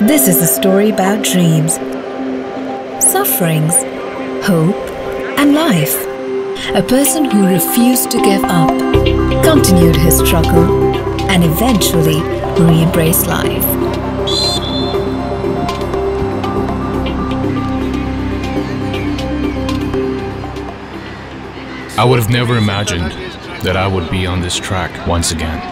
This is a story about dreams, sufferings, hope, and life. A person who refused to give up, continued his struggle, and eventually re-embraced life. I would have never imagined that I would be on this track once again.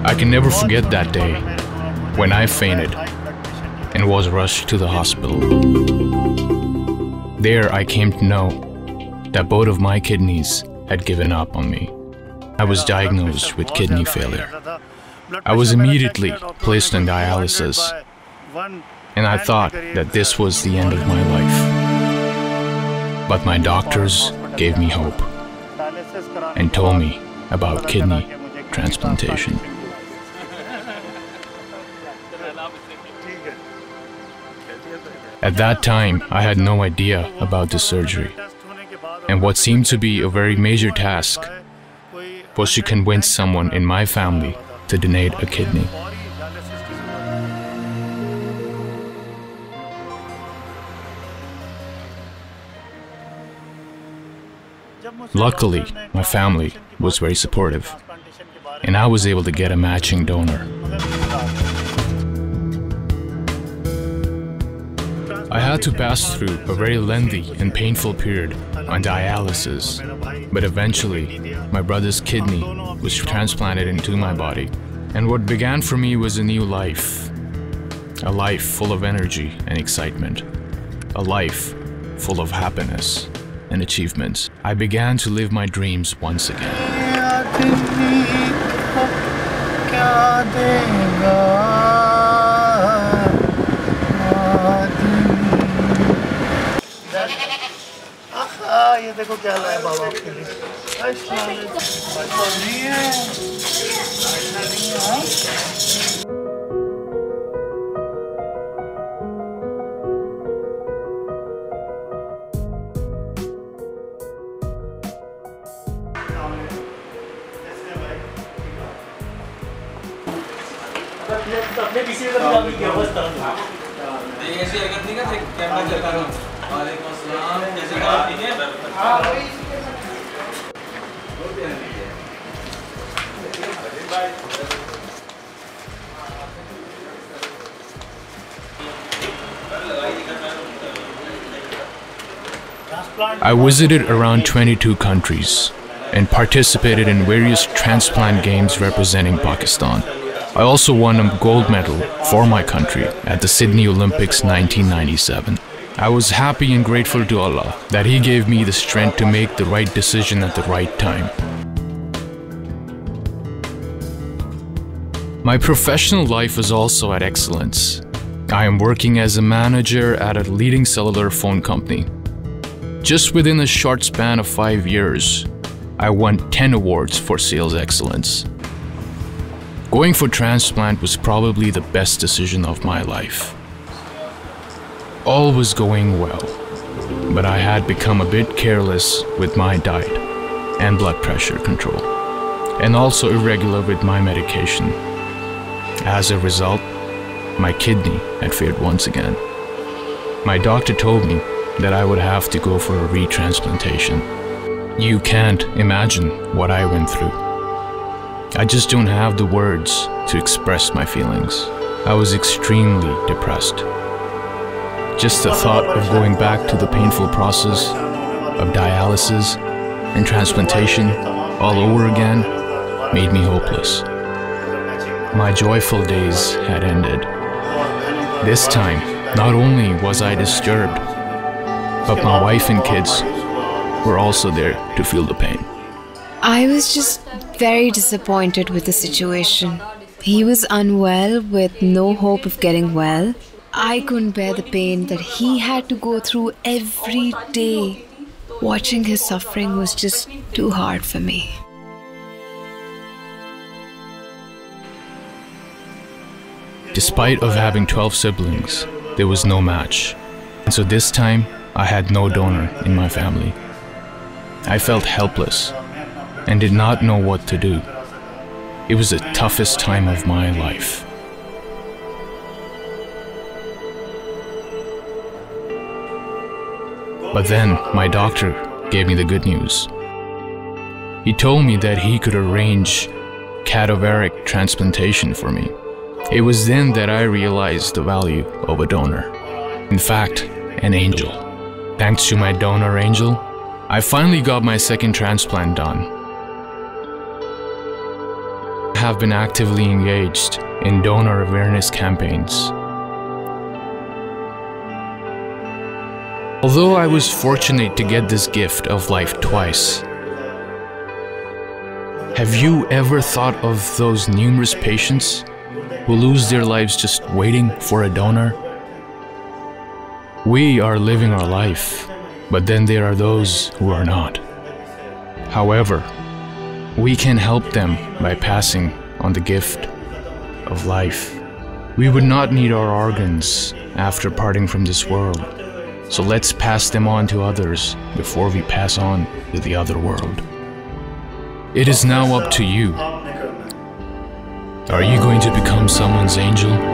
I can never forget that day when I fainted and was rushed to the hospital. There I came to know that both of my kidneys had given up on me. I was diagnosed with kidney failure. I was immediately placed on dialysis, and I thought that this was the end of my life. But my doctors gave me hope and told me about kidney transplantation. At that time, I had no idea about the surgery, and what seemed to be a very major task was to convince someone in my family to donate a kidney. Luckily, my family was very supportive, and I was able to get a matching donor. I had to pass through a very lengthy and painful period on dialysis, but eventually my brother's kidney was transplanted into my body, and what began for me was a new life. A life full of energy and excitement. A life full of happiness and achievements. I began to live my dreams once again. ये देखो क्या लाया बाबा आपके लिए। नहीं है। अपने पीछे का भी क्या अवस्था है? नहीं ऐसी हरकत नहीं करते कैमरा चलता रहो। वालेकुम अस्सलाम कैसे हो आप ठीक हैं? हाँ वही I visited around 22 countries and participated in various transplant games representing Pakistan. I also won a gold medal for my country at the Sydney Olympics 1997. I was happy and grateful to Allah that He gave me the strength to make the right decision at the right time. My professional life is also at excellence. I am working as a manager at a leading cellular phone company. Just within a short span of 5 years, I won 10 awards for sales excellence. Going for transplant was probably the best decision of my life. All was going well, but I had become a bit careless with my diet and blood pressure control, and also irregular with my medication. As a result, my kidney had failed once again. My doctor told me that I would have to go for a retransplantation. You can't imagine what I went through. I just don't have the words to express my feelings. I was extremely depressed. Just the thought of going back to the painful process of dialysis and transplantation all over again made me hopeless. My joyful days had ended. This time, not only was I disturbed, but my wife and kids were also there to feel the pain. I was just very disappointed with the situation. He was unwell with no hope of getting well. I couldn't bear the pain that he had to go through every day. Watching his suffering was just too hard for me. Despite of having 12 siblings, there was no match. And so this time, I had no donor in my family. I felt helpless and did not know what to do. It was the toughest time of my life. But then my doctor gave me the good news. He told me that he could arrange cadaveric transplantation for me. It was then that I realized the value of a donor. In fact, an angel. Thanks to my donor angel, I finally got my second transplant done. I have been actively engaged in donor awareness campaigns. Although I was fortunate to get this gift of life twice, have you ever thought of those numerous patients who lose their lives just waiting for a donor? We are living our life, but then there are those who are not. However, we can help them by passing on the gift of life. We would not need our organs after parting from this world, so let's pass them on to others before we pass on to the other world. It is now up to you. Are you going to become someone's angel